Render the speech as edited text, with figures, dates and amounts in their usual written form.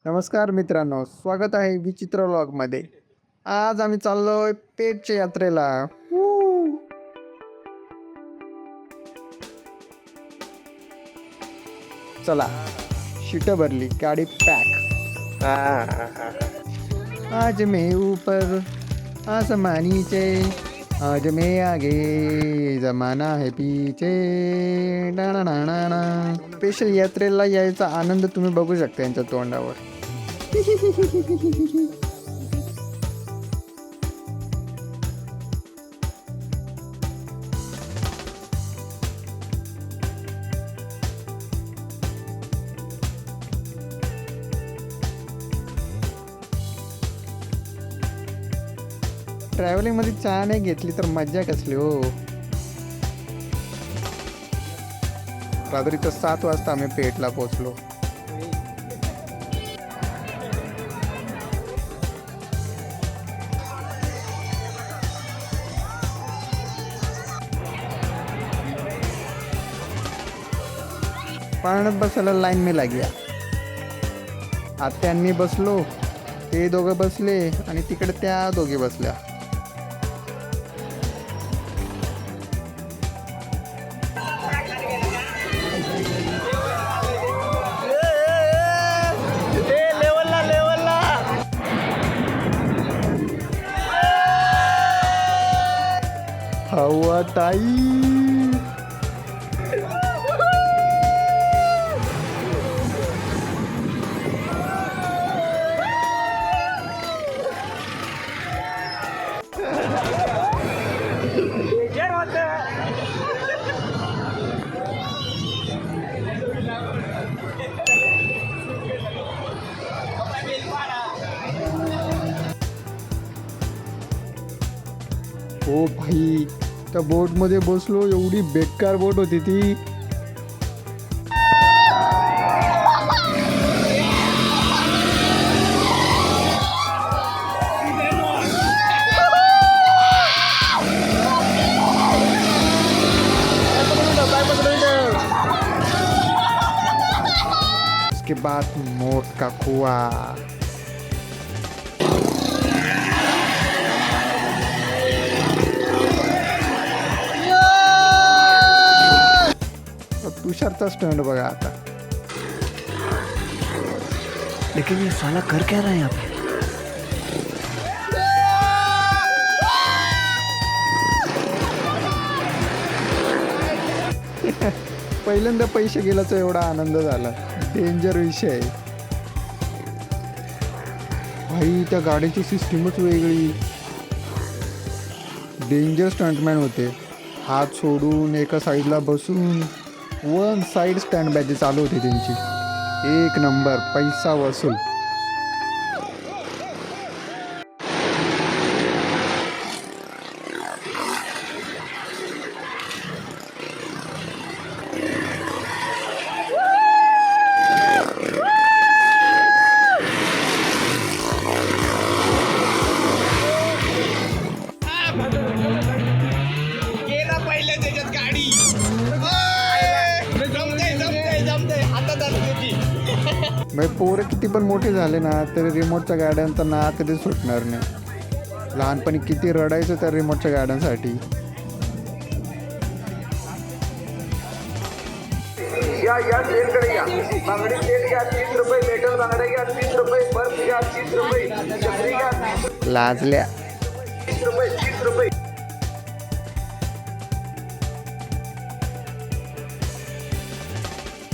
नमस्कार मित्रांनो, स्वागत आहे विचित्र व्लॉगमध्ये. आज आम्ही चाललोय पेठच्या यात्रेला. चला, शीट भरली, गाडी पॅक. आज मैं ऊपर आसमानीचे, आज मैं आगे जमाना है पीछे. स्पेशल यात्रेला यायचा आनंद तुम्ही बघू शकता यांच्या तोंडावर. ट्रॅव्हलिंग मध्ये चहा नाही घेतली तर मज्जा कसली हो. रात्रीच्या 7 वाजता आम्ही पेठला पोहोचलो. पाण्यात बसायला लाईन में लाग्या. आत्यांनी बसलो, ते दोघं बसले आणि तिकडे त्या दोघी बसल्या. हवा ताई. ओ भाई, त्या बोट मध्ये बसलो, एवढी बेकार बोट होती ती. उसके बाद मोट का कुआं. तुषारचा स्टंट बघा आता. लेकिन ये साला कर क्या रहा है यहाँ पे? पहिल्यांदा पैसे गेल्याचा एवढा आनंद झाला. डेंजर विषय आहे भाई. त्या गाडीची सिस्टीमच वेगळी. डेंजर स्टंटमॅन होते. हात सोडून एका साईडला बसून वन साईड स्टंट बॅच चालू होती त्यांची. एक नंबर, पैसा वसूल. मग पोरं किती पण मोठे झाले ना तरी रिमोटच्या गाड्यांचा ना कधी सुटणार नाही. लहानपणी किती रडायचं त्या रिमोटच्या गाड्यांसाठी. या ट्रेनकडे या. बांगडी तेल घ्या 30 रुपये, मेटल बांगड्या घ्या 30 रुपये, बर्फ घ्या 30 रुपये, छत्री घ्या 30 लाजल्या. 30 रुपये 30 रुपये.